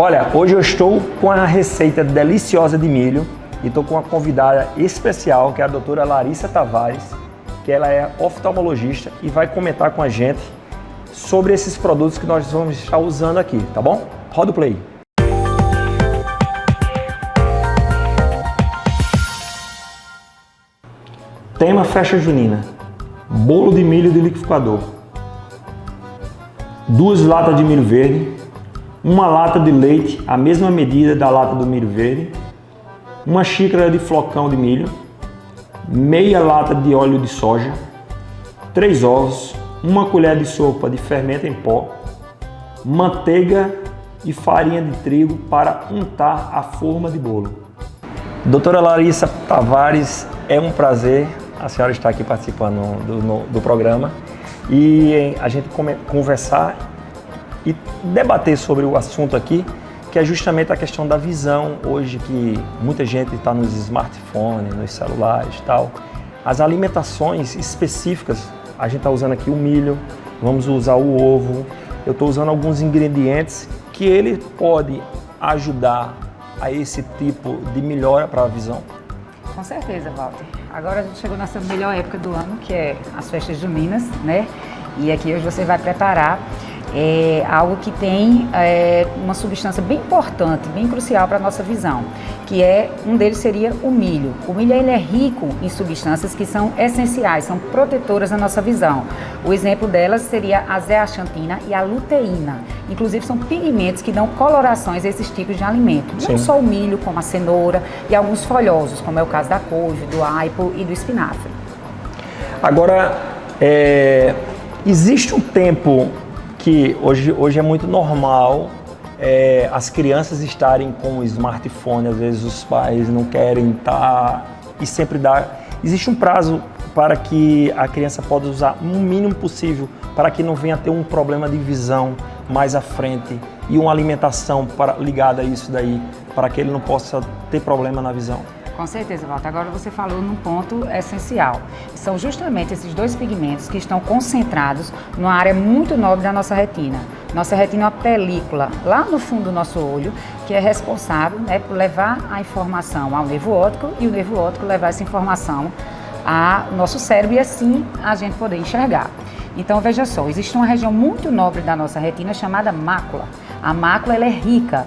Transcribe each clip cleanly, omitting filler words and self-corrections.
Olha, hoje eu estou com a receita deliciosa de milho e estou com uma convidada especial, que é a doutora Larissa Tavares, que ela é oftalmologista e vai comentar com a gente sobre esses produtos que nós vamos estar usando aqui, tá bom? Roda o play. Tema festa junina: bolo de milho de liquidificador, 2 latas de milho verde, 1 lata de leite, a mesma medida da lata do milho verde, 1 xícara de flocão de milho, meia lata de óleo de soja, 3 ovos, 1 colher de sopa de fermento em pó, manteiga e farinha de trigo para untar a forma de bolo. Doutora Larissa Tavares, é um prazer a senhora estar aqui participando do programa e a gente conversar e debater sobre o assunto aqui, que é justamente a questão da visão hoje, que muita gente está nos smartphones, nos celulares e tal. As alimentações específicas, a gente está usando aqui o milho, vamos usar o ovo, eu estou usando alguns ingredientes que ele pode ajudar a esse tipo de melhora para a visão. Com certeza, Walter. Agora a gente chegou nessa melhor época do ano, que é as festas juninas, né? E aqui hoje você vai preparar algo que tem uma substância bem importante, bem crucial para a nossa visão, que um deles seria o milho. O milho ele é rico em substâncias que são essenciais, são protetoras da nossa visão. O exemplo delas seria a zeaxantina e a luteína. Inclusive são pigmentos que dão colorações a esses tipos de alimento. Não só o milho, como a cenoura e alguns folhosos, como é o caso da couve, do aipo e do espinafre. Agora, existe um tempo que hoje é muito normal as crianças estarem com o smartphone, às vezes os pais não querem estar e sempre dá. Existe um prazo para que a criança possa usar o mínimo possível para que não venha a ter um problema de visão mais à frente e uma alimentação ligada a isso daí, para que ele não possa ter problema na visão. Com certeza, Walter. Agora você falou num ponto essencial. São justamente esses 2 pigmentos que estão concentrados numa área muito nobre da nossa retina. Nossa retina é uma película lá no fundo do nosso olho, que é responsável, né, por levar a informação ao nervo óptico e o nervo óptico levar essa informação ao nosso cérebro e assim a gente poder enxergar. Então veja só, existe uma região muito nobre da nossa retina chamada mácula. A mácula ela é rica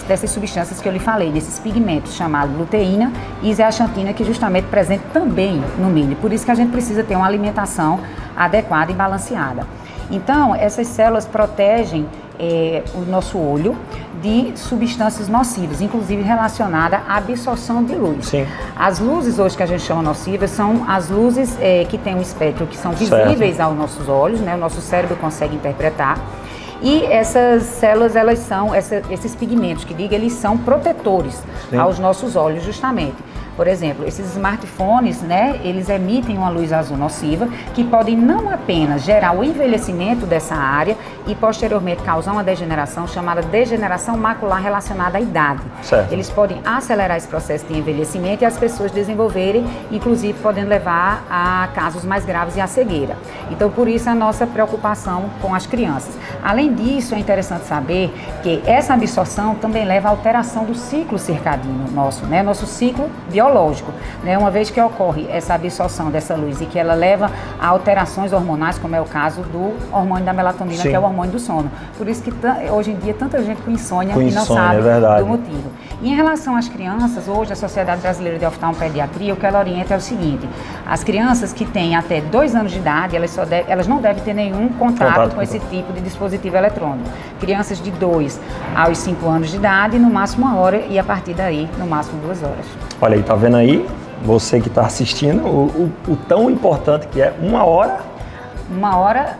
dessas substâncias que eu lhe falei, desses pigmentos chamados luteína e zeaxantina, que justamente presente também no milho. Por isso que a gente precisa ter uma alimentação adequada e balanceada. Então, essas células protegem o nosso olho de substâncias nocivas, inclusive relacionada à absorção de luz. Sim. As luzes hoje que a gente chama nocivas são as luzes que têm um espectro que são visíveis aos nossos olhos, né? O nosso cérebro consegue interpretar. E essas células, elas são, esses pigmentos que digo, eles são protetores aos nossos olhos justamente. Por exemplo, esses smartphones, né, eles emitem uma luz azul nociva que podem não apenas gerar o envelhecimento dessa área e posteriormente causar uma degeneração chamada degeneração macular relacionada à idade. Certo. Eles podem acelerar esse processo de envelhecimento e as pessoas desenvolverem, inclusive podendo levar a casos mais graves e a cegueira. Então, por isso a nossa preocupação com as crianças. Além disso, é interessante saber que essa absorção também leva à alteração do ciclo circadiano nosso, né, nosso ciclo biológico, né? Uma vez que ocorre essa absorção dessa luz e que ela leva a alterações hormonais, como é o caso do hormônio da melatonina, que é o hormônio do sono. Por isso que hoje em dia tanta gente com insônia e não sabe do motivo. E em relação às crianças, hoje a Sociedade Brasileira de Oftalmopediatria, o que ela orienta é o seguinte: as crianças que têm até 2 anos de idade, elas não devem ter nenhum contato com esse tipo de dispositivo eletrônico. Crianças de 2 aos 5 anos de idade, no máximo 1 hora, e a partir daí, no máximo 2 horas. Olha aí, tá vendo aí? Você que está assistindo, o tão importante que é 1 hora. 1 hora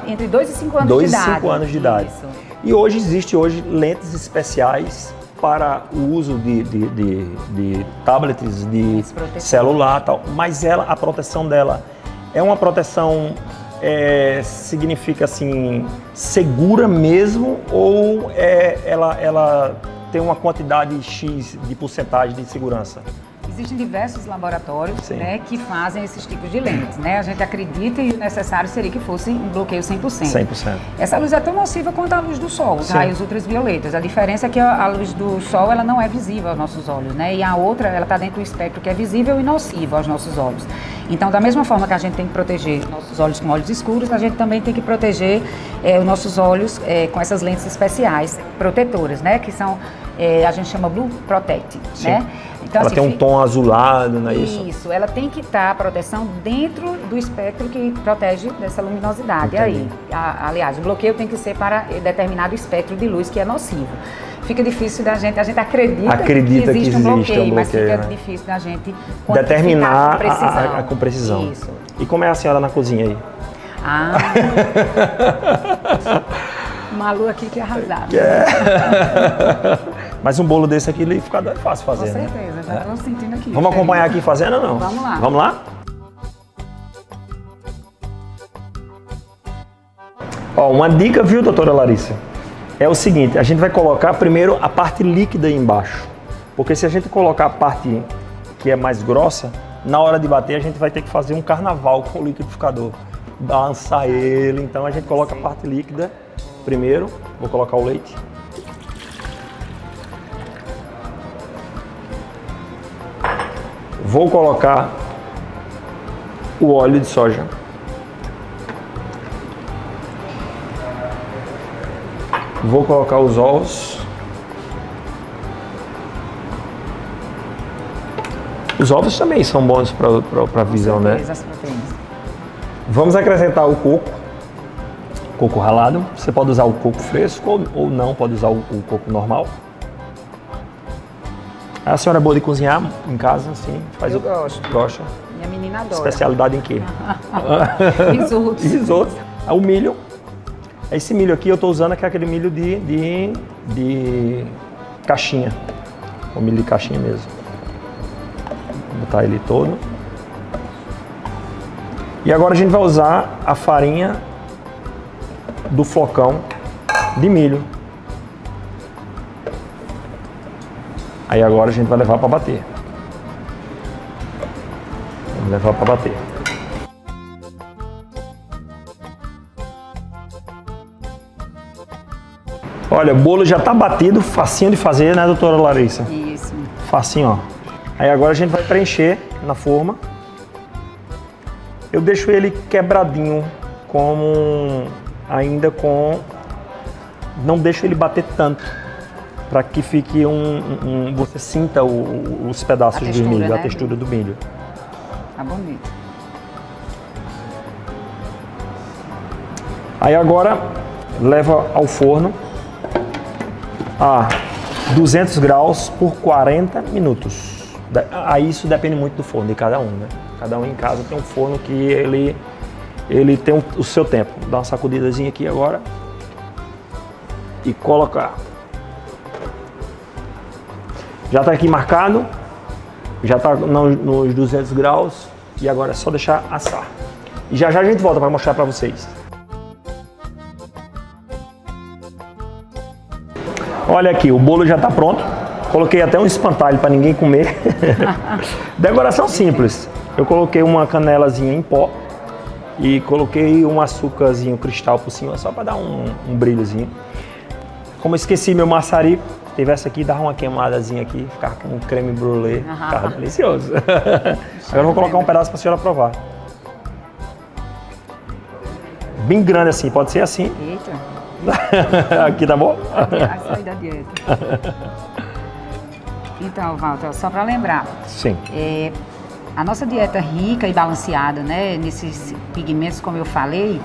entre 2 e 5 anos de idade. 2 e 5 anos de idade. Isso. E hoje existe lentes especiais para o uso de tablets, de celular e tal. Mas a proteção dela é uma proteção, significa assim, segura mesmo, ou ela tem uma quantidade X de porcentagem de segurança? Existem diversos laboratórios, né, que fazem esses tipos de lentes, né? A gente acredita e o necessário seria que fosse um bloqueio 100%. 100%. Essa luz é tão nociva quanto a luz do sol, os raios ultravioletas. A diferença é que a luz do sol ela não é visível aos nossos olhos, né? E a outra, ela está dentro do espectro que é visível e nocivo aos nossos olhos. Então, da mesma forma que a gente tem que proteger nossos olhos com olhos escuros, a gente também tem que proteger os nossos olhos com essas lentes especiais protetoras, né? Que são, a gente chama Blue Protect, né? Então, ela assim, tem um tom azulado, não é isso? Isso, ela tem que estar a proteção dentro do espectro que protege dessa luminosidade. Aí, aliás, o bloqueio tem que ser para determinado espectro de luz que é nocivo. Fica difícil da gente, a gente acredita que existe um bloqueio, mas fica difícil da gente determinar com precisão. com precisão. Isso. E como é a senhora na cozinha aí? Malu aqui que arrasava. Mas um bolo desse aqui fica fácil fazer, né? Com certeza, já estou sentindo aqui. Vamos acompanhar aqui fazendo ou não? Vamos lá. Vamos lá? Ó, uma dica, viu, doutora Larissa? É o seguinte, a gente vai colocar primeiro a parte líquida aí embaixo. Porque se a gente colocar a parte que é mais grossa, na hora de bater a gente vai ter que fazer um carnaval com o liquidificador. Balançar ele, então a gente coloca a parte líquida primeiro. Vou colocar o leite. Vou colocar o óleo de soja. Vou colocar os ovos. Os ovos também são bons para a visão, né? Vamos acrescentar o coco ralado. Você pode usar o coco fresco ou não, pode usar o coco normal. A senhora é boa de cozinhar em casa, assim? Eu gosto. Gosta? Minha menina adora. Especialidade em quê? Risotos. Risotos. O milho. Esse milho aqui eu estou usando que é aquele milho de caixinha. O milho de caixinha mesmo. Vou botar ele todo. E agora a gente vai usar a farinha do flocão de milho. Aí agora a gente vai levar para bater. Vamos levar para bater. Olha, o bolo já está batido, facinho de fazer, né, doutora Larissa? Isso. Facinho, ó. Aí agora a gente vai preencher na forma. Eu deixo ele quebradinho, ainda com... Não deixo ele bater tanto, para que fique você sinta os pedaços do milho, né? A textura do milho. Tá bonito. Aí agora leva ao forno a 200 graus por 40 minutos. Aí isso depende muito do forno de cada um, né? Cada um em casa tem um forno que ele tem o seu tempo. Dá uma sacudidazinha aqui agora e colocar. Já está aqui marcado, já está nos 200 graus e agora é só deixar assar. E já a gente volta para mostrar para vocês. Olha aqui, o bolo já está pronto. Coloquei até um espantalho para ninguém comer. Decoração simples. Eu coloquei uma canelazinha em pó e coloquei um açúcarzinho cristal por cima, só para dar um brilhozinho. Como eu esqueci meu maçarico, tivesse aqui, dava uma queimadazinha aqui, ficava com um creme brulee, ficava delicioso. Agora eu vou colocar um pedaço para a senhora provar. Bem grande assim, pode ser assim. Eita. Aqui tá bom? A saída da dieta. Então, Walter, só para lembrar. Sim. A nossa dieta rica e balanceada, né, nesses pigmentos, como eu falei,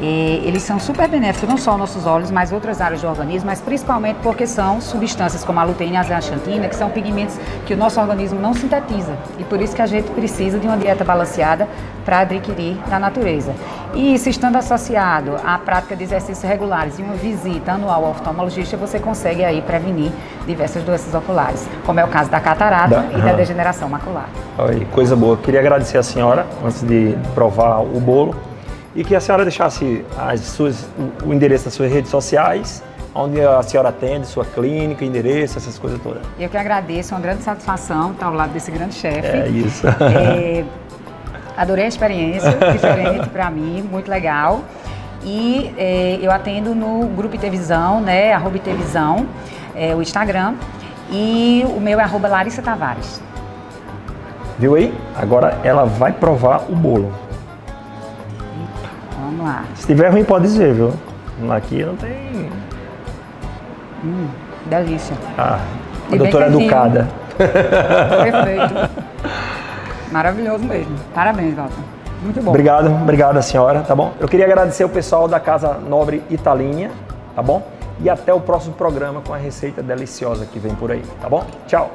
eles são super benéficos, não só aos nossos olhos, mas outras áreas do organismo, mas principalmente porque são substâncias como a luteína e a zeaxantina, que são pigmentos que o nosso organismo não sintetiza. E por isso que a gente precisa de uma dieta balanceada para adquirir na natureza. E isso estando associado à prática de exercícios regulares e uma visita anual ao oftalmologista, você consegue aí prevenir diversas doenças oculares, como é o caso da catarata e da degeneração macular. Oi, coisa boa. Queria agradecer a senhora antes de provar o bolo e que a senhora deixasse o endereço das suas redes sociais onde a senhora atende, sua clínica, endereço, essas coisas todas. Eu que agradeço, é uma grande satisfação estar ao lado desse grande chefe. É isso. Adorei a experiência, diferente para mim, muito legal. E eu atendo no Grupo Itevisão, né, @Itevisão, o Instagram. E o meu é @Larissa Tavares. Viu aí? Agora ela vai provar o bolo. Vamos lá. Se tiver ruim, pode dizer, viu? Aqui não tem... Delícia. Ah, a E doutora bem quentinho. educada. Perfeito. Maravilhoso mesmo. Parabéns, Walter. Muito bom. Obrigado, senhora, tá bom? Eu queria agradecer o pessoal da Casa Nobre Italínia, tá bom? E até o próximo programa com a receita deliciosa que vem por aí, tá bom? Tchau!